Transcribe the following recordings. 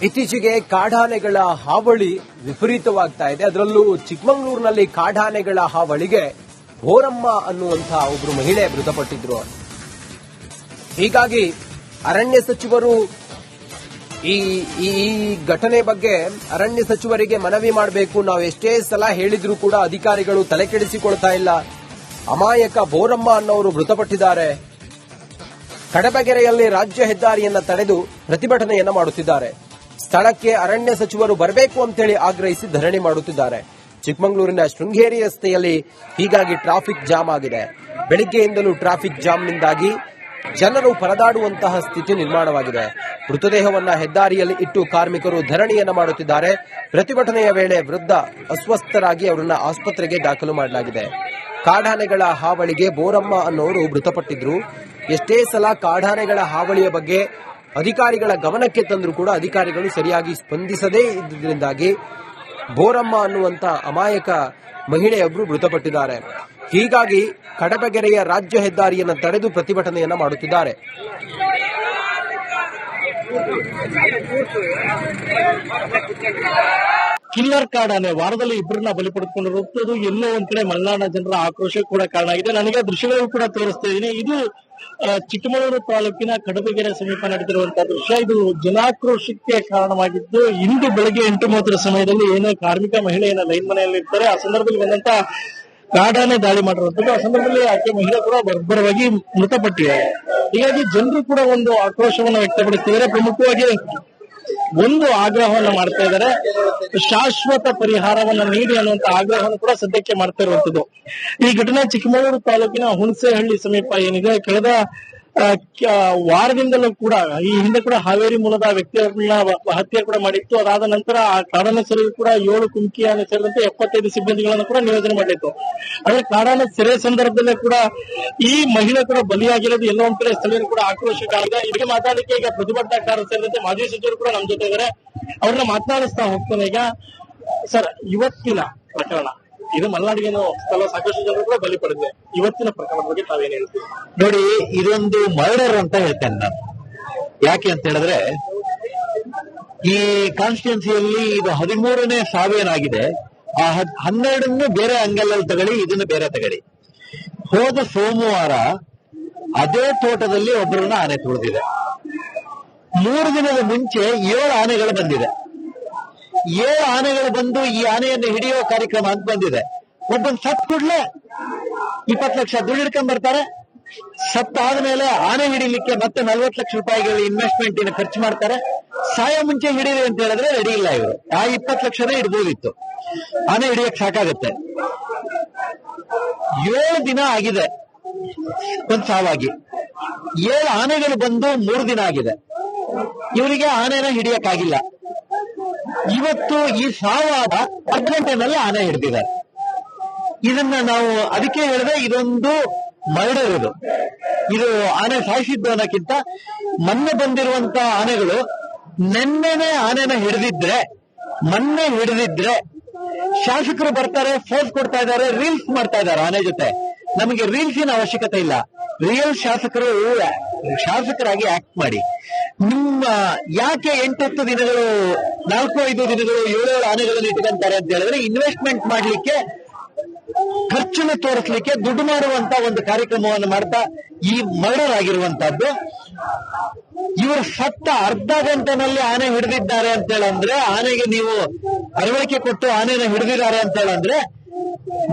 ಇತ್ತೀಚೆಗೆ ಕಾಡಾನೆಗಳ ಹಾವಳಿ ವಿಪರೀತವಾಗ್ತಾ ಇದೆ. ಅದರಲ್ಲೂ ಚಿಕ್ಕಮಗಳೂರಿನಲ್ಲಿ ಕಾಡಾನೆಗಳ ಹಾವಳಿಗೆ ಬೋರಮ್ಮ ಅನ್ನುವಂತಹ ಒಬ್ಬರು ಮಹಿಳೆ ಮೃತಪಟ್ಟಿದ್ರು. ಹೀಗಾಗಿ ಅರಣ್ಯ ಸಚಿವರು ಈ ಘಟನೆ ಬಗ್ಗೆ ಅರಣ್ಯ ಸಚಿವರಿಗೆ ಮನವಿ ಮಾಡಬೇಕು. ನಾವು ಎಷ್ಟೇ ಸಲ ಹೇಳಿದ್ರೂ ಕೂಡ ಅಧಿಕಾರಿಗಳು ತಲೆ ಕೆಡಿಸಿಕೊಳ್ತಾ ಇಲ್ಲ. ಅಮಾಯಕ ಬೋರಮ್ಮ ಅನ್ನೋರು ಮೃತಪಟ್ಟಿದ್ದಾರೆ. ಕಡಬಗೆರೆಯಲ್ಲಿ ರಾಜ್ಯ ಹೆದ್ದಾರಿಯನ್ನ ತಡೆದು ಪ್ರತಿಭಟನೆಯನ್ನ ಮಾಡುತ್ತಿದ್ದಾರೆ. ಸ್ಥಳಕ್ಕೆ ಅರಣ್ಯ ಸಚಿವರು ಬರಬೇಕು ಅಂತೇಳಿ ಆಗ್ರಹಿಸಿ ಧರಣಿ ಮಾಡುತ್ತಿದ್ದಾರೆ. ಚಿಕ್ಕಮಗಳೂರಿನ ಶೃಂಗೇರಿ ರಸ್ತೆಯಲ್ಲಿ ಹೀಗಾಗಿ ಟ್ರಾಫಿಕ್ ಜಾಮ್ ಆಗಿದೆ. ಬೆಳಿಗ್ಗೆಯಿಂದಲೂ ಟ್ರಾಫಿಕ್ ಜಾಮ್ನಿಂದಾಗಿ ಜನರು ಪರದಾಡುವಂತಹ ಸ್ಥಿತಿ ನಿರ್ಮಾಣವಾಗಿದೆ. ಮೃತದೇಹವನ್ನ ಹೆದ್ದಾರಿಯಲ್ಲಿ ಇಟ್ಟು ಕಾರ್ಮಿಕರು ಧರಣಿಯನ್ನ ಮಾಡುತ್ತಿದ್ದಾರೆ. ಪ್ರತಿಭಟನೆಯ ವೇಳೆ ವೃದ್ಧ ಅಸ್ವಸ್ಥರಾಗಿ ಅವರನ್ನ ಆಸ್ಪತ್ರೆಗೆ ದಾಖಲು ಮಾಡಲಾಗಿದೆ. ಕಾಡಾನೆಗಳ ಹಾವಳಿಗೆ ಬೋರಮ್ಮ ಅನ್ನೋರು ಮೃತಪಟ್ಟಿದ್ರು. ಎಷ್ಟೇ ಸಲ ಕಾಡಾನೆಗಳ ಹಾವಳಿಯ ಬಗ್ಗೆ ಅಧಿಕಾರಿಗಳ ಗಮನಕ್ಕೆ ತಂದರೂ ಕೂಡ ಅಧಿಕಾರಿಗಳು ಸರಿಯಾಗಿ ಸ್ಪಂದಿಸದೇ ಇದ್ದುದರಿಂದಾಗಿ ಬೋರಮ್ಮ ಅನ್ನುವಂತ ಅಮಾಯಕ ಮಹಿಳೆಯೊಬ್ಬರು ಮೃತಪಟ್ಟಿದ್ದಾರೆ. ಹೀಗಾಗಿ ಕಡಬಗೆರೆಯ ರಾಜ್ಯ ಹೆದ್ದಾರಿಯನ್ನು ತಡೆದು ಪ್ರತಿಭಟನೆಯನ್ನ ಮಾಡುತ್ತಿದ್ದಾರೆ. ಕಿಲ್ಲರ್ ಕಾಡಾನೆ ವಾರದಲ್ಲಿ ಇಬ್ಬರನ್ನ ಬಲಿ ಪಡೆದುಕೊಂಡಿರುವುದು ಎಲ್ಲೋ ಒಂದ್ ಕಡೆ ಮಲೆನಾಡಿನ ಜನರ ಆಕ್ರೋಶ ಕೂಡ ಕಾರಣ ಆಗಿದೆ. ನನಗೆ ದೃಶ್ಯಗಳು ಕೂಡ ತೋರಿಸ್ತಾ ಇದ್ದೀನಿ. ಇದು ಚಿಕ್ಕಮಗಳೂರು ತಾಲೂಕಿನ ಕಡಬಗೆರೆ ಸಮೀಪ ನಡೆದಿರುವಂತಹ ದೃಶ್ಯ. ಇದು ಜನಾಕ್ರೋಶಕ್ಕೆ ಕಾರಣವಾಗಿದ್ದು ಇಂದು ಬೆಳಗ್ಗೆ 8:30 ಸಮಯದಲ್ಲಿ ಏನೋ ಕಾರ್ಮಿಕ ಮಹಿಳೆಯನ್ನ ಲೈನ್ ಮನೆಯಲ್ಲಿ ಇರ್ತಾರೆ. ಆ ಸಂದರ್ಭದಲ್ಲಿ ಬಂದಂತ ಕಾಡಾನೆ ದಾಳಿ ಮಾಡಿರುವಂತದ್ದು. ಆ ಸಂದರ್ಭದಲ್ಲಿ ಆಕೆ ಮಹಿಳೆ ಕೂಡ ಬರ್ಬರವಾಗಿ ಮೃತಪಟ್ಟಿದ್ದಾರೆ. ಹೀಗಾಗಿ ಜನರು ಕೂಡ ಒಂದು ಆಕ್ರೋಶವನ್ನು ವ್ಯಕ್ತಪಡಿಸ್ತಿದ್ದಾರೆ. ಪ್ರಮುಖವಾಗಿ ಒಂದು ಆಗ್ರಹವನ್ನು ಮಾಡ್ತಾ ಇದ್ದಾರೆ, ಶಾಶ್ವತ ಪರಿಹಾರವನ್ನು ನೀಡಿ ಅನ್ನುವಂತ ಆಗ್ರಹವನ್ನು ಕೂಡ ಸದ್ಯಕ್ಕೆ ಮಾಡ್ತಾ ಇರುವಂತದ್ದು. ಈ ಘಟನೆ ಚಿಕ್ಕಮಗಳೂರು ತಾಲೂಕಿನ ಹುಣಸೆಹಳ್ಳಿ ಸಮೀಪ ಏನಿದೆ. ಕಳೆದ ವಾರದಿಂದಲೂ ಕೂಡ ಈ ಹಿಂದೆ ಕೂಡ ಹಾವೇರಿ ಮೂಲದ ವ್ಯಕ್ತಿಯನ್ನ ಹತ್ಯೆ ಕೂಡ ಮಾಡಿತ್ತು. ಅದಾದ ನಂತರ ಆ ಕಾಡಾನೆ ಸೆರೆಗೂ ಕೂಡ 7 ಕುಮ್ಕಿಯಾನೆ ಸೇರಿದಂತೆ 75 ಸಿಬ್ಬಂದಿಗಳನ್ನು ಕೂಡ ನಿಯೋಜನೆ ಮಾಡಲಿತ್ತು. ಆದ್ರೆ ಕಾಡಾನೆ ಸೆರೆ ಸಂದರ್ಭದಲ್ಲೇ ಕೂಡ ಈ ಮಹಿಳೆ ಕೂಡ ಬಲಿಯಾಗಿರೋದು ಎಲ್ಲೋ ಒಂದ್ ಕಡೆ ಸ್ಥಳೀಯರು ಕೂಡ ಆಕ್ರೋಶಕ್ಕಾಗಿದೆ. ಇದಕ್ಕೆ ಮಾತಾಡಲಿಕ್ಕೆ ಈಗ ಪ್ರತಿಭಟನಾಕಾರರು ಸೇರಿದಂತೆ ಮಾಜಿ ಸಚಿವರು ಕೂಡ ನಮ್ಮ ಜೊತೆ ಇದ್ದಾರೆ. ಅವ್ರನ್ನ ಮಾತನಾಡಿಸ್ತಾ ಹೋಗ್ತೇನೆ. ಈಗ ಸರ್, ಇವತ್ತಿನ ಪ್ರಕರಣ ಇದು ಮಲೆನಾಡಿಗೇನು ಸಾಕಷ್ಟು ಜನರು ಕೂಡ ಬಲಿ ಪಡೆದಿದೆ. ಇವತ್ತಿನ ಪ್ರಕರಣದ ಬಗ್ಗೆ ತಾವೇನು ಹೇಳ್ತೀವಿ? ನೋಡಿ, ಇದೊಂದು ಮರ್ಡರ್ ಅಂತ ಹೇಳ್ತೇನೆ ನಾನು. ಯಾಕೆ ಅಂತ ಹೇಳಿದ್ರೆ, ಈ ಕಾನ್ಸ್ಟಿಟ್ಯೂನ್ಸಿಯಲ್ಲಿ ಇದು 13ನೇ ಸಾವೇನಾಗಿದೆ. ಆ 12 ಬೇರೆ ಅಂಗಲಲ್ಲಿ ತಗೊಳ್ಳಿ, ಇದನ್ನು ಬೇರೆ ತಗೊಳ್ಳಿ. ಹೋದ ಸೋಮವಾರ ಅದೇ ತೋಟದಲ್ಲಿ ಒಬ್ಬರನ್ನ ಆನೆ ತುಳಿದಿದೆ. 3 ದಿನದ ಮುಂಚೆ 7 ಆನೆಗಳು ಬಂದಿದೆ. 7 ಆನೆಗಳು ಬಂದು ಈ ಆನೆಯನ್ನು ಹಿಡಿಯೋ ಕಾರ್ಯಕ್ರಮ ಅಂತ ಬಂದಿದೆ. ಒಬ್ಬನ್ ಸತ್ ಕೂಡ್ಲೆ 20 ಲಕ್ಷ ದುಡ್ಡು ಹಿಡ್ಕೊಂಡ್ ಬರ್ತಾರೆ. ಸತ್ತಾದ ಮೇಲೆ ಆನೆ ಹಿಡಿಲಿಕ್ಕೆ ಮತ್ತೆ 40 ಲಕ್ಷ ರೂಪಾಯಿಗಳ ಇನ್ವೆಸ್ಟ್ಮೆಂಟ್ ಖರ್ಚು ಮಾಡ್ತಾರೆ. ಸಾಯೋ ಮುಂಚೆ ಹಿಡೀರಿ ಅಂತ ಹೇಳಿದ್ರೆ ರೆಡಿ ಇಲ್ಲ ಇವರು. ಆ 20 ಲಕ್ಷನೇ ಇಡ್ಬೋದಿತ್ತು. ಆನೆ ಹಿಡಿಯಕ್ ಸಾಕಾಗತ್ತೆ. 7 ದಿನ ಆಗಿದೆ ಒಂದ್ ಸಾವಾಗಿ. 7 ಆನೆಗಳು ಬಂದು 3 ದಿನ ಆಗಿದೆ. ಇವರಿಗೆ ಆನೆನ ಹಿಡಿಯಕ್ಕಾಗಿಲ್ಲ. ಇವತ್ತು ಈ ಸಾವಾದ ಅರ್ಧ ಗಂಟೆನಲ್ಲಿ ಆನೆ ಹಿಡಿದಿದ್ದಾರೆ. ಇದನ್ನ ನಾವು ಅದಕ್ಕೆ ಹೇಳಿದ್ರೆ ಇದೊಂದು ಮರ್ಡರ್. ಇದು ಆನೆ ಸಾಯಿಸಿದ್ದು ಅನ್ನೋಕ್ಕಿಂತ ಮೊನ್ನೆ ಬಂದಿರುವಂತ ಆನೆಗಳು ನೆನ್ನೆನೆ ಆನೆನ ಮೊನ್ನೆ ಹಿಡಿದಿದ್ರೆ ಶಾಸಕರು ಬರ್ತಾರೆ, ಫೋರ್ಸ್ ಕೊಡ್ತಾ ಇದ್ದಾರೆ, ರೀಲ್ಸ್ ಮಾಡ್ತಾ ಇದ್ದಾರೆ ಆನೆ ಜೊತೆ. ನಮಗೆ ರೀಲ್ಸಿನ ಅವಶ್ಯಕತೆ ಇಲ್ಲ. ರಿಯಲ್ ಶಾಸಕರಾಗಿ ಆಕ್ಟ್ ಮಾಡಿ. ನಿಮ್ಮ ಯಾಕೆ 8-10 ದಿನಗಳು 4-5 ದಿನಗಳು 7 ಆನೆಗಳನ್ನು ಇಟ್ಕೊಂತಾರೆ ಅಂತ ಹೇಳಿದ್ರೆ ಇನ್ವೆಸ್ಟ್ಮೆಂಟ್ ಮಾಡ್ಲಿಕ್ಕೆ, ಖರ್ಚನ್ನು ತೋರಿಸ್ಲಿಕ್ಕೆ, ದುಡ್ಡು ಮಾಡುವಂತ ಒಂದು ಕಾರ್ಯಕ್ರಮವನ್ನು ಮಾಡ್ತಾ ಈ ಮರ್ಡರ್ ಆಗಿರುವಂತಹದ್ದು. ಇವರು ಸತ್ತ ಅರ್ಧ ಗಂಟೆನಲ್ಲಿ ಆನೆ ಹಿಡಿದಿದ್ದಾರೆ ಅಂತ ಹೇಳಂದ್ರೆ, ಆನೆಗೆ ನೀವು ಅರವಳಿಕೆ ಕೊಟ್ಟು ಆನೆನ ಹಿಡಿದಿದ್ದಾರೆ ಅಂತ ಹೇಳಂದ್ರೆ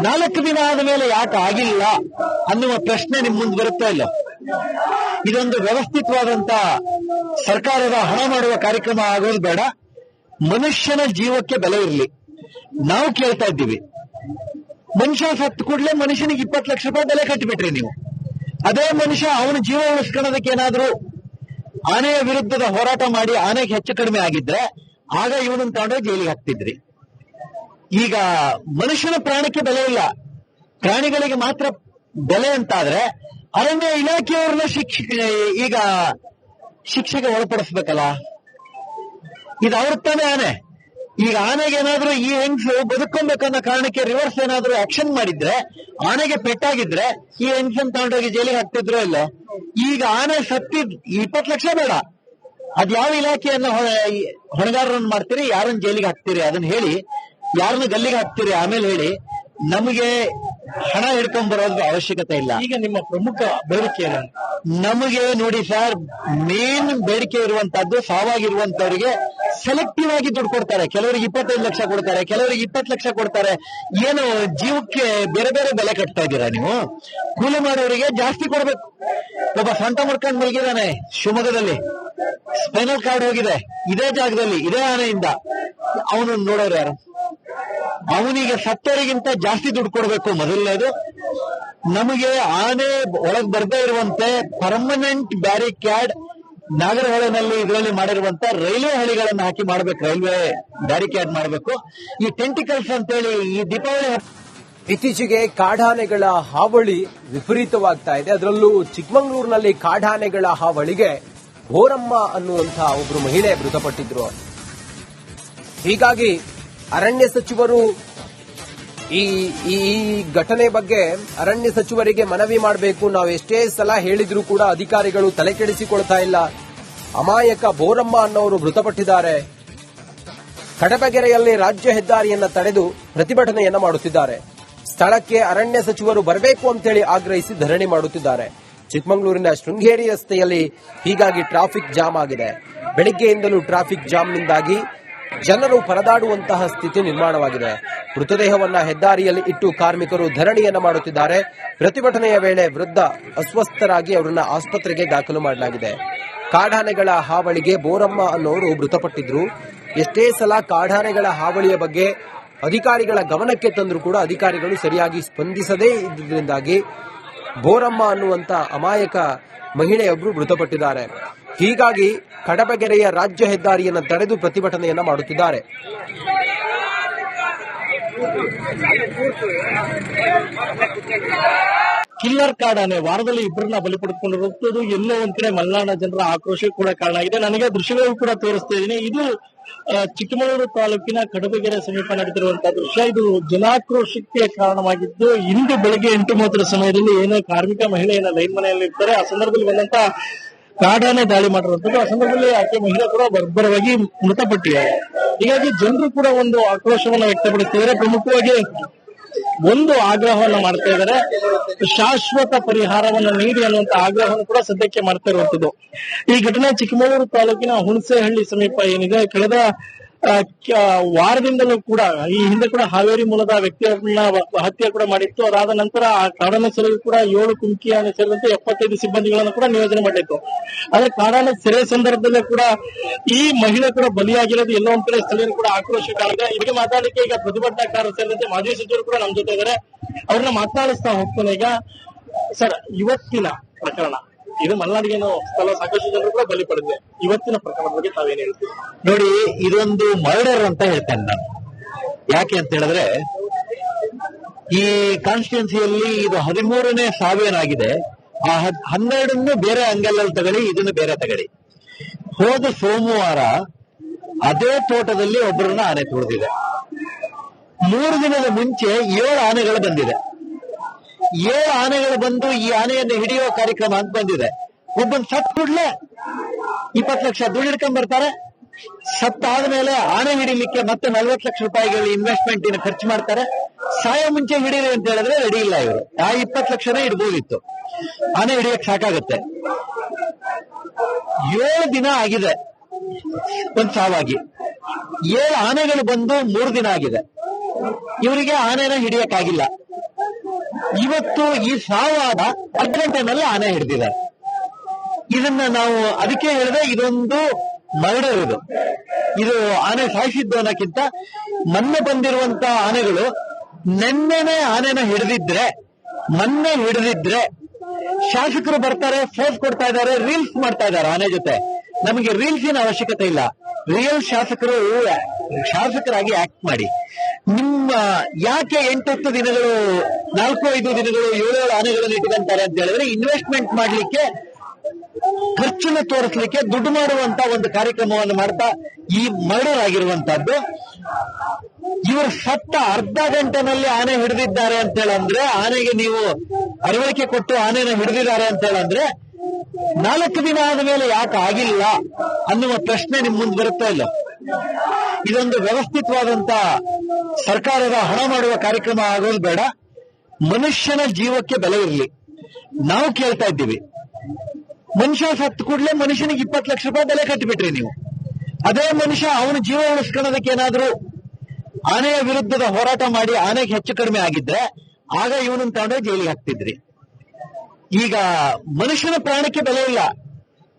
4 ದಿನ ಆದ ಮೇಲೆ ಯಾಕೆ ಆಗಿಲ್ಲ ಅನ್ನುವ ಪ್ರಶ್ನೆ ನಿಮ್ ಮುಂದೆ ಬರುತ್ತಾ ಇಲ್ಲ. ಇದೊಂದು ವ್ಯವಸ್ಥಿತವಾದಂತ ಸರ್ಕಾರದ ಹಣ ಮಾಡುವ ಕಾರ್ಯಕ್ರಮ ಆಗೋದು ಬೇಡ. ಮನುಷ್ಯನ ಜೀವಕ್ಕೆ ಬೆಲೆ ಇರಲಿ. ನಾವು ಕೇಳ್ತಾ ಇದ್ದೀವಿ, ಮನುಷ್ಯ ಸತ್ತು ಕೂಡಲೇ ಮನುಷ್ಯನಿಗೆ 20 ಲಕ್ಷ ರೂಪಾಯಿ ಬೆಲೆ ಕಟ್ಟಿಬಿಟ್ರಿ ನೀವು. ಅದೇ ಮನುಷ್ಯ ಅವನ ಜೀವ ಉಳಿಸ್ಕೊಳ್ಳೋದಕ್ಕೆ ಏನಾದ್ರೂ ಆನೆಯ ವಿರುದ್ಧದ ಹೋರಾಟ ಮಾಡಿ ಆನೆಗೆ ಹೆಚ್ಚು ಕಡಿಮೆ ಆಗಿದ್ರೆ ಆಗ ಇವನನ್ನು ತಗೊಂಡೋಗಿ ಜೈಲಿಗೆ ಹಾಕ್ತಿದ್ರಿ. ಈಗ ಮನುಷ್ಯನ ಪ್ರಾಣಕ್ಕೆ ಬೆಲೆ ಇಲ್ಲ, ಪ್ರಾಣಿಗಳಿಗೆ ಮಾತ್ರ ಬೆಲೆ ಅಂತಾದ್ರೆ ಅರಣ್ಯ ಇಲಾಖೆಯವ್ರನ್ನ ಈಗ ಶಿಕ್ಷೆಗೆ ಒಳಪಡಿಸ್ಬೇಕಲ್ಲ. ಇದು ಅವ್ರ ತಾನೇ ಆನೆ. ಈಗ ಆನೆಗೆ ಏನಾದ್ರೂ ಈ ಹೆಂಗ್ಸು ಬದುಕೊಬೇಕನ್ನೋ ಕಾರಣಕ್ಕೆ ರಿವರ್ಸ್ ಏನಾದ್ರೂ ಆಕ್ಷನ್ ಮಾಡಿದ್ರೆ, ಆನೆಗೆ ಪೆಟ್ಟಾಗಿದ್ರೆ ಈ ಹೆಂಗ್ಸನ್ ತಗೊಂಡೋಗಿ ಜೈಲಿಗೆ ಹಾಕ್ತಿದ್ರು ಇಲ್ಲ. ಈಗ ಆನೆ ಸತ್ತಿದ್ 20 ಲಕ್ಷ ಬೇಡ, ಅದ್ಯಾವ ಇಲಾಖೆಯನ್ನ ಹೊಣೆಗಾರರನ್ನು ಮಾಡ್ತೀರಿ, ಯಾರನ್ನ ಜೈಲಿಗೆ ಹಾಕ್ತೀರಿ ಅದನ್ನ ಹೇಳಿ, ಯಾರನ್ನ ಗಲ್ಲಿಗೆ ಹಾಕ್ತೀರಿ ಆಮೇಲೆ ಹೇಳಿ. ನಮಗೆ ಹಣ ಹಿಡ್ಕೊಂಡ್ ಬರೋದ್ರ ಅವಶ್ಯಕತೆ ಇಲ್ಲ. ಈಗ ನಿಮ್ಮ ಪ್ರಮುಖ ಬೇಡಿಕೆ ಏನು? ನಮಗೆ ನೋಡಿ ಸರ್, ಮೇನ್ ಬೇಡಿಕೆ ಇರುವಂತಹದ್ದು ಸಾವಾಗಿರುವಂತವರಿಗೆ ಸೆಲೆಕ್ಟಿವ್ ಆಗಿ ದುಡ್ಡು ಕೊಡ್ತಾರೆ. ಕೆಲವರಿಗೆ 25 ಲಕ್ಷ ಕೊಡ್ತಾರೆ, ಕೆಲವರಿಗೆ 20 ಲಕ್ಷ ಕೊಡ್ತಾರೆ. ಏನು ಜೀವಕ್ಕೆ ಬೇರೆ ಬೇರೆ ಬೆಲೆ ಕಟ್ತಾ ಇದ್ದೀರಾ ನೀವು? ಕೂಲಿ ಮಾಡೋರಿಗೆ ಜಾಸ್ತಿ ಕೊಡ್ಬೇಕು. ಒಬ್ಬ ಸೊಂಟ ಮುರ್ಕೊಂಡು ಮಲಗಿದಾನೆ ಶಿವಮೊಗ್ಗದಲ್ಲಿ, ಸ್ಪೈನಲ್ ಕಾರ್ಡ್ ಹೋಗಿದೆ ಇದೇ ಜಾಗದಲ್ಲಿ, ಇದೇ ಆನೆಯಿಂದ. ಅವನು ನೋಡೋರು ಯಾರು? ಅವನಿಗೆ ಸತ್ತವರಿಗಿಂತ ಜಾಸ್ತಿ ದುಡ್ಡು ಕೊಡಬೇಕು ಮೊದಲನೇದು. ನಮಗೆ ಆನೆ ಒಳಗೆ ಬರ್ದೇ ಇರುವಂತೆ ಪರ್ಮನೆಂಟ್ ಬ್ಯಾರಿಕ್ಯಾಡ್ ನಾಗರಹೊಳೆನಲ್ಲಿ ಇದರಲ್ಲಿ ಮಾಡಿರುವಂತ ರೈಲ್ವೆ ಹಳಿಗಳನ್ನು ಹಾಕಿ ಮಾಡಬೇಕು, ರೈಲ್ವೆ ಬ್ಯಾರಿಕ್ಯಾಡ್ ಮಾಡಬೇಕು. ಈ ಟೆಂಟಿಕಲ್ಸ್ ಅಂತೇಳಿ ಈ ದೀಪಾವಳಿ ಇತ್ತೀಚೆಗೆ ಕಾಡಾನೆಗಳ ಹಾವಳಿ ವಿಪರೀತವಾಗ್ತಾ ಇದೆ. ಅದರಲ್ಲೂ ಚಿಕ್ಕಮಗಳೂರಿನಲ್ಲಿ ಕಾಡಾನೆಗಳ ಹಾವಳಿಗೆ ಬೋರಮ್ಮ ಅನ್ನುವಂಥ ಒಬ್ಬರು ಮಹಿಳೆ ಮೃತಪಟ್ಟಿದ್ರು. ಹೀಗಾಗಿ ಅರಣ್ಯ ಸಚಿವರು ಈ ಘಟನೆ ಬಗ್ಗೆ ಅರಣ್ಯ ಸಚಿವರಿಗೆ ಮನವಿ ಮಾಡಬೇಕು. ನಾವು ಎಷ್ಟೇ ಸಲ ಹೇಳಿದ್ರೂ ಕೂಡ ಅಧಿಕಾರಿಗಳು ತಲೆ ಕೆಡಿಸಿಕೊಳ್ತಾ ಇಲ್ಲ. ಅಮಾಯಕ ಬೋರಮ್ಮ ಅನ್ನೋರು ಮೃತಪಟ್ಟಿದ್ದಾರೆ. ಕಡಬಗೆರೆಯಲ್ಲಿ ರಾಜ್ಯ ಹೆದ್ದಾರಿಯನ್ನ ತಡೆದು ಪ್ರತಿಭಟನೆಯನ್ನ ಮಾಡುತ್ತಿದ್ದಾರೆ. ಸ್ಥಳಕ್ಕೆ ಅರಣ್ಯ ಸಚಿವರು ಬರಬೇಕು ಅಂತೇಳಿ ಆಗ್ರಹಿಸಿ ಧರಣಿ ಮಾಡುತ್ತಿದ್ದಾರೆ. ಚಿಕ್ಕಮಗಳೂರಿನ ಶೃಂಗೇರಿ ರಸ್ತೆಯಲ್ಲಿ ಹೀಗಾಗಿ ಟ್ರಾಫಿಕ್ ಜಾಮ್ ಆಗಿದೆ. ಬೆಳಿಗ್ಗೆಯಿಂದಲೂ ಟ್ರಾಫಿಕ್ ಜಾಮ್ನಿಂದಾಗಿ ಜನರು ಪರದಾಡುವಂತಹ ಸ್ಥಿತಿ ನಿರ್ಮಾಣವಾಗಿದೆ. ಮೃತದೇಹವನ್ನ ಹೆದ್ದಾರಿಯಲ್ಲಿ ಇಟ್ಟು ಕಾರ್ಮಿಕರು ಧರಣಿಯನ್ನ ಮಾಡುತ್ತಿದ್ದಾರೆ. ಪ್ರತಿಭಟನೆಯ ವೇಳೆ ವೃದ್ಧ ಅಸ್ವಸ್ಥರಾಗಿ ಅವರನ್ನ ಆಸ್ಪತ್ರೆಗೆ ದಾಖಲು ಮಾಡಲಾಗಿದೆ. ಕಾಡಾನೆಗಳ ಹಾವಳಿಗೆ ಬೋರಮ್ಮ ಅನ್ನೋರು ಮೃತಪಟ್ಟಿದ್ರು. ಎಷ್ಟೇ ಸಲ ಕಾಡಾನೆಗಳ ಹಾವಳಿಯ ಬಗ್ಗೆ ಅಧಿಕಾರಿಗಳ ಗಮನಕ್ಕೆ ತಂದರೂ ಕೂಡ ಅಧಿಕಾರಿಗಳು ಸರಿಯಾಗಿ ಸ್ಪಂದಿಸದೇ ಇದ್ದುದರಿಂದಾಗಿ ಬೋರಮ್ಮ ಅನ್ನುವಂತ ಅಮಾಯಕ ಮಹಿಳೆಯೊಬ್ಬರು ಮೃತಪಟ್ಟಿದ್ದಾರೆ. ಹೀಗಾಗಿ ಕಡಬಗೆರೆಯ ರಾಜ್ಯ ಹೆದ್ದಾರಿಯನ್ನು ತಡೆದು ಪ್ರತಿಭಟನೆಯನ್ನ ಮಾಡುತ್ತಿದ್ದಾರೆ. ಕಿಲ್ಲರ್ ಕಾಡಾನೆ ವಾರದಲ್ಲಿ ಇಬ್ಬರನ್ನ ಬಲಿ ಪಡೆದುಕೊಂಡಿರುವುದು ಎಲ್ಲೋ ಒಂದ್ ಕಡೆ ಮಲೆನಾಡ ಜನರ ಆಕ್ರೋಶ ಕೂಡ ಕಾರಣ ಆಗಿದೆ. ನನಗೆ ದೃಶ್ಯಗಳು ಕೂಡ ತೋರಿಸ್ತಾ ಇದ್ದೀನಿ. ಇದು ಚಿಕ್ಕಮಗಳೂರು ತಾಲೂಕಿನ ಕಡಬಗೆರೆ ಸಮೀಪ ನಡೆದಿರುವಂತಹ ದೃಶ್ಯ. ಇದು ಜನಾಕ್ರೋಶಕ್ಕೆ ಕಾರಣವಾಗಿದ್ದು, ಇಂದು ಬೆಳಗ್ಗೆ 8:30 ಸಮಯದಲ್ಲಿ ಏನೋ ಕಾರ್ಮಿಕ ಮಹಿಳೆಯನ್ನ ಲೈನ್ ಮನೆಯಲ್ಲಿ ಇರ್ತಾರೆ. ಆ ಸಂದರ್ಭದಲ್ಲಿ ಬಂದಂತ ಕಾಡಾನೆ ದಾಳಿ ಮಾಡಿರುವಂತದ್ದು. ಆ ಸಂದರ್ಭದಲ್ಲಿ ಆಕೆ ಮಹಿಳೆ ಕೂಡ ಬರ್ಬರವಾಗಿ ಮೃತಪಟ್ಟಿದ್ದಾರೆ. ಹೀಗಾಗಿ ಜನರು ಕೂಡ ಒಂದು ಆಕ್ರೋಶವನ್ನು ವ್ಯಕ್ತಪಡಿಸ್ತಿದ್ದಾರೆ. ಪ್ರಮುಖವಾಗಿ ಒಂದು ಆಗ್ರಹವನ್ನು ಮಾಡ್ತಾ ಇದ್ದಾರೆ, ಶಾಶ್ವತ ಪರಿಹಾರವನ್ನು ನೀಡಿ ಅನ್ನುವಂತ ಆಗ್ರಹವನ್ನು ಕೂಡ ಸದ್ಯಕ್ಕೆ ಮಾಡ್ತಾ ಇರುವಂತದ್ದು. ಈ ಘಟನೆ ಚಿಕ್ಕಮಗಳೂರು ತಾಲೂಕಿನ ಹುಣಸೆಹಳ್ಳಿ ಸಮೀಪ ಏನಿದೆ, ಕಳೆದ ವಾರದಿಂದಲೂ ಕೂಡ ಈ ಹಿಂದೆ ಕೂಡ ಹಾವೇರಿ ಮೂಲದ ವ್ಯಕ್ತಿಯನ್ನ ಹತ್ಯೆ ಕೂಡ ಮಾಡಿತ್ತು. ಅದಾದ ನಂತರ ಆ ಕಾಡಾನೆ ಸೆರೆಗೆ ಕೂಡ 7 ಕುಮ್ಕಿ ಆನೆ ಸೇರಿದಂತೆ 75 ಸಿಬ್ಬಂದಿಗಳನ್ನು ಕೂಡ ನಿಯೋಜನೆ ಮಾಡಿತ್ತು. ಆದ್ರೆ ಕಾಡಾನೆ ಸೆರೆ ಸಂದರ್ಭದಲ್ಲೇ ಕೂಡ ಈ ಮಹಿಳೆ ಕೂಡ ಬಲಿಯಾಗಿರೋದು ಎಲ್ಲೋ ಒಂದ್ ಕಡೆ ಸ್ಥಳೀಯರು ಕೂಡ ಆಕ್ರೋಶಕ್ಕಾಗಿದೆ. ಇದಕ್ಕೆ ಮಾತಾಡಲಿಕ್ಕೆ ಈಗ ಪ್ರತಿಭಟನಾಕಾರರು ಸೇರಿದಂತೆ ಮಾಜಿ ಸಚಿವರು ಕೂಡ ನಮ್ಮ ಜೊತೆ ಇದ್ದಾರೆ. ಅವ್ರನ್ನ ಮಾತನಾಡಿಸ್ತಾ ಹೋಗ್ತಾನೆ. ಈಗ ಸರ್, ಇವತ್ತಿನ ಪ್ರಕರಣ ಇದು ಮಲೆನಾಡಿಗೇನು ಸ್ಥಳ ಸಾಕಷ್ಟು ಜನರು ಕೂಡ ಬಲಿ ಪಡೆದಿದೆ. ಇವತ್ತಿನ ಪ್ರಕರಣದ ಬಗ್ಗೆ ತಾವೇನು ಹೇಳ್ತೀವಿ? ನೋಡಿ, ಇದೊಂದು ಮರ್ಡರ್ ಅಂತ ಹೇಳ್ತೇನೆ ನಾನು. ಯಾಕೆ ಅಂತ ಹೇಳಿದ್ರೆ, ಈ ಕಾನ್ಸ್ಟಿಟ್ಯೂನ್ಸಿಯಲ್ಲಿ ಇದು 13ನೇ ಸಾವೇನಾಗಿದೆ. ಆ 12ನ್ನು ಬೇರೆ ಅಂಗಲಲ್ಲಿ ತಗೊಳ್ಳಿ, ಇದನ್ನು ಬೇರೆ ತಗೊಳ್ಳಿ. ಹೋದ ಸೋಮವಾರ ಅದೇ ತೋಟದಲ್ಲಿ ಒಬ್ಬರನ್ನ ಆನೆ ತುಳಿದಿದೆ. 3 ದಿನದ ಮುಂಚೆ 7 ಆನೆಗಳು ಬಂದಿದೆ. 7 ಆನೆಗಳು ಬಂದು ಈ ಆನೆಯನ್ನು ಹಿಡಿಯೋ ಕಾರ್ಯಕ್ರಮ ಅಂತ ಬಂದಿದೆ. ಒಬ್ಬನ್ ಸತ್ ಕೂಡ್ಲೆ 20 ಲಕ್ಷ ದುಡ್ಡು ಹಿಡ್ಕೊಂಡ್ ಬರ್ತಾರೆ. ಸತ್ತಾದ್ಮೇಲೆ ಆನೆ ಹಿಡಿಲಿಕ್ಕೆ ಮತ್ತೆ 40 ಲಕ್ಷ ರೂಪಾಯಿಗಳು ಇನ್ವೆಸ್ಟ್ಮೆಂಟ್ ಖರ್ಚು ಮಾಡ್ತಾರೆ. ಸಾಯೋ ಮುಂಚೆ ಹಿಡೀರಿ ಅಂತ ಹೇಳಿದ್ರೆ ರೆಡಿ ಇಲ್ಲ ಇವರು. ಆ 20 ಲಕ್ಷನೇ ಇಡ್ಬೋದಿತ್ತು. ಆನೆ ಹಿಡಿಯಕ್ ಸಾಕಾಗತ್ತೆ. 7 ದಿನ ಆಗಿದೆ ಒಂದ್ ಸಾವಾಗಿ. 7 ಆನೆಗಳು ಬಂದು 3 ದಿನ ಆಗಿದೆ. ಇವರಿಗೆ ಆನೆನ ಹಿಡಿಯಕ್ಕಾಗಿಲ್ಲ. ಇವತ್ತು ಈ ಸಾವಾದ ಅರ್ಧ ಗಂಟೆನಲ್ಲಿ ಆನೆ ಹಿಡಿದಿದ್ದಾರೆ. ಇದನ್ನ ನಾವು ಅದಕ್ಕೆ ಹೇಳಿದ್ರೆ ಇದೊಂದು ಮರ್ಡರ್. ಇದು ಆನೆ ಸಾಯಿಸಿದ್ದು ಅನ್ನೋಕ್ಕಿಂತ ಮೊನ್ನೆ ಬಂದಿರುವಂತ ಆನೆಗಳು ನೆನ್ನೆನೆ ಆನೆನ ಮೊನ್ನೆ ಹಿಡಿದಿದ್ರೆ ಶಾಸಕರು ಬರ್ತಾರೆ, ಫೋರ್ಸ್ ಕೊಡ್ತಾ ಇದ್ದಾರೆ, ರೀಲ್ಸ್ ಮಾಡ್ತಾ ಇದ್ದಾರೆ ಆನೆ ಜೊತೆ. ನಮಗೆ ರೀಲ್ಸಿನ ಅವಶ್ಯಕತೆ ಇಲ್ಲ. ರಿಯಲ್ ಶಾಸಕರಾಗಿ ಆಕ್ಟ್ ಮಾಡಿ. ನಿಮ್ಮ ಯಾಕೆ 8-10 ದಿನಗಳು 4-5 ದಿನಗಳು 7 ಆನೆಗಳನ್ನು ಇಟ್ಕೊಂತಾರೆ ಅಂತ ಹೇಳಿದ್ರೆ, ಇನ್ವೆಸ್ಟ್ಮೆಂಟ್ ಮಾಡ್ಲಿಕ್ಕೆ, ಖರ್ಚನ್ನು ತೋರಿಸಲಿಕ್ಕೆ, ದುಡ್ಡು ಮಾಡುವಂತ ಒಂದು ಕಾರ್ಯಕ್ರಮವನ್ನು ಮಾಡ್ತಾ ಈ ಮರ್ಡರ್ ಆಗಿರುವಂತಹದ್ದು. ಇವರು ಸತ್ತ ಅರ್ಧ ಗಂಟೆನಲ್ಲಿ ಆನೆ ಹಿಡಿದಿದ್ದಾರೆ ಅಂತ ಹೇಳಂದ್ರೆ, ಆನೆಗೆ ನೀವು ಅರವಳಿಕೆ ಕೊಟ್ಟು ಆನೆನ ಹಿಡಿದಿದ್ದಾರೆ ಅಂತ ಹೇಳಂದ್ರೆ 4 ದಿನ ಆದ ಮೇಲೆ ಯಾಕೆ ಆಗಿಲ್ಲ ಅನ್ನುವ ಪ್ರಶ್ನೆ ನಿಮ್ ಮುಂದೆ ಬರುತ್ತಾ ಇಲ್ಲ. ಇದೊಂದು ವ್ಯವಸ್ಥಿತವಾದಂತ ಸರ್ಕಾರದ ಹಣ ಮಾಡುವ ಕಾರ್ಯಕ್ರಮ ಆಗೋದು ಬೇಡ. ಮನುಷ್ಯನ ಜೀವಕ್ಕೆ ಬೆಲೆ ಇರಲಿ. ನಾವು ಕೇಳ್ತಾ ಇದ್ದೀವಿ, ಮನುಷ್ಯ ಸತ್ತು ಕೂಡಲೇ ಮನುಷ್ಯನಿಗೆ 20 ಲಕ್ಷ ರೂಪಾಯಿ ಬೆಲೆ ಕಟ್ಟಿಬಿಟ್ರಿ ನೀವು. ಅದೇ ಮನುಷ್ಯ ಅವನ ಜೀವ ಉಳಿಸ್ಕೊಳ್ಳೋದಕ್ಕೆ ಏನಾದ್ರೂ ಆನೆಯ ವಿರುದ್ಧದ ಹೋರಾಟ ಮಾಡಿ ಆನೆಗೆ ಹೆಚ್ಚು ಕಡಿಮೆ ಆಗಿದ್ರೆ ಆಗ ಇವನನ್ನು ತಗೊಂಡೋಗಿ ಜೈಲಿಗೆ ಹಾಕ್ತಿದ್ರಿ. ಈಗ ಮನುಷ್ಯನ ಪ್ರಾಣಕ್ಕೆ ಬೆಲೆ ಇಲ್ಲ,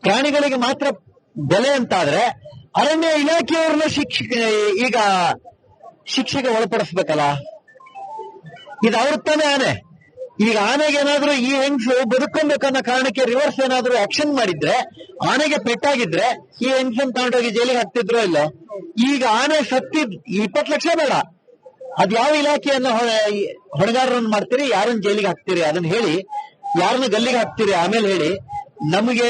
ಪ್ರಾಣಿಗಳಿಗೆ ಮಾತ್ರ ಬೆಲೆ ಅಂತಾದ್ರೆ ಅರಣ್ಯ ಇಲಾಖೆಯವ್ರನ್ನ ಈಗ ಶಿಕ್ಷೆಗೆ ಒಳಪಡಿಸ್ಬೇಕಲ್ಲ. ಇದು ಅವ್ರ ತಾನೇ ಆನೆ. ಈಗ ಆನೆಗೆ ಏನಾದ್ರೂ ಈ ಹೆಂಗ್ಸು ಬದುಕೊಬೇಕನ್ನೋ ಕಾರಣಕ್ಕೆ ರಿವರ್ಸ್ ಏನಾದ್ರೂ ಆಕ್ಷನ್ ಮಾಡಿದ್ರೆ, ಆನೆಗೆ ಪೆಟ್ಟಾಗಿದ್ರೆ ಈ ಹೆಂಗ್ಸನ್ ತಗೊಂಡೋಗಿ ಜೈಲಿಗೆ ಹಾಕ್ತಿದ್ರೋ ಇಲ್ಲ. ಈಗ ಆನೆ ಸತ್ತಿದ್ 20 ಲಕ್ಷ ಬೇಡ, ಅದ್ ಯಾವ ಇಲಾಖೆಯನ್ನ ಹೊಣೆಗಾರರನ್ನು ಮಾಡ್ತೀರಿ, ಯಾರನ್ನ ಜೈಲಿಗೆ ಹಾಕ್ತೀರಿ ಅದನ್ನ ಹೇಳಿ, ಯಾರನ್ನ ಗಲ್ಲಿಗೆ ಹಾಕ್ತೀರಿ ಆಮೇಲೆ ಹೇಳಿ. ನಮಗೆ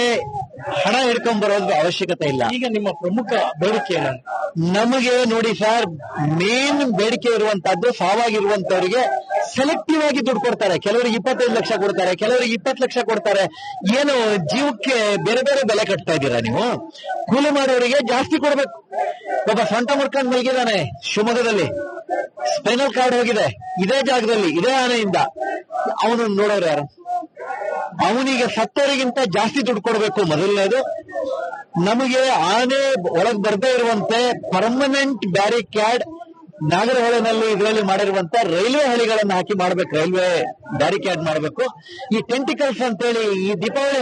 ಹಣ ಹಿಡ್ಕೊಂಡ್ ಬರೋದ್ರ ಅವಶ್ಯಕತೆ ಇಲ್ಲ. ಈಗ ನಿಮ್ಮ ಪ್ರಮುಖ ಬೇಡಿಕೆ ಏನು? ನಮಗೆ ನೋಡಿ ಸರ್, ಮೇನ್ ಬೇಡಿಕೆ ಇರುವಂತಹದ್ದು ಸಾವಾಗಿರುವಂತವರಿಗೆ ಸೆಲೆಕ್ಟಿವ್ ಆಗಿ ದುಡ್ಡು ಕೊಡ್ತಾರೆ. ಕೆಲವರಿಗೆ 25 ಲಕ್ಷ ಕೊಡ್ತಾರೆ, ಕೆಲವರಿಗೆ 20 ಲಕ್ಷ ಕೊಡ್ತಾರೆ. ಏನು ಜೀವಕ್ಕೆ ಬೇರೆ ಬೇರೆ ಬೆಲೆ ಕಟ್ತಾ ಇದ್ದೀರಾ ನೀವು? ಕೂಲಿ ಮಾಡೋರಿಗೆ ಜಾಸ್ತಿ ಕೊಡ್ಬೇಕು. ಒಬ್ಬ ಸೊಂಟ ಮುರ್ಕೊಂಡು ಮಲಗಿದಾನೆ ಶಿವಮೊಗ್ಗದಲ್ಲಿ, ಸ್ಪೈನಲ್ ಕಾರ್ಡ್ ಹೋಗಿದೆ ಇದೇ ಜಾಗದಲ್ಲಿ, ಇದೇ ಆನೆಯಿಂದ. ಅವನು ನೋಡೋರು ಯಾರು? ಅವನಿಗೆ ಸತ್ತವರಿಗಿಂತ ಜಾಸ್ತಿ ದುಡ್ಡು ಕೊಡಬೇಕು ಮೊದಲನೇದು. ನಮಗೆ ಆನೆ ಒಳಗೆ ಬರ್ದೇ ಇರುವಂತೆ ಪರ್ಮನೆಂಟ್ ಬ್ಯಾರಿಕ್ಯಾಡ್ ನಾಗರಹೊಳೆನಲ್ಲಿ ಇದರಲ್ಲಿ ಮಾಡಿರುವಂತ ರೈಲ್ವೆ ಹಳಿಗಳನ್ನು ಹಾಕಿ ಮಾಡ್ಬೇಕು, ರೈಲ್ವೆ ಬ್ಯಾರಿಕ್ಯಾಡ್ ಮಾಡಬೇಕು. ಈ ಟೆಂಟಿಕಲ್ಸ್ ಅಂತೇಳಿ ಈ ದೀಪಾವಳಿ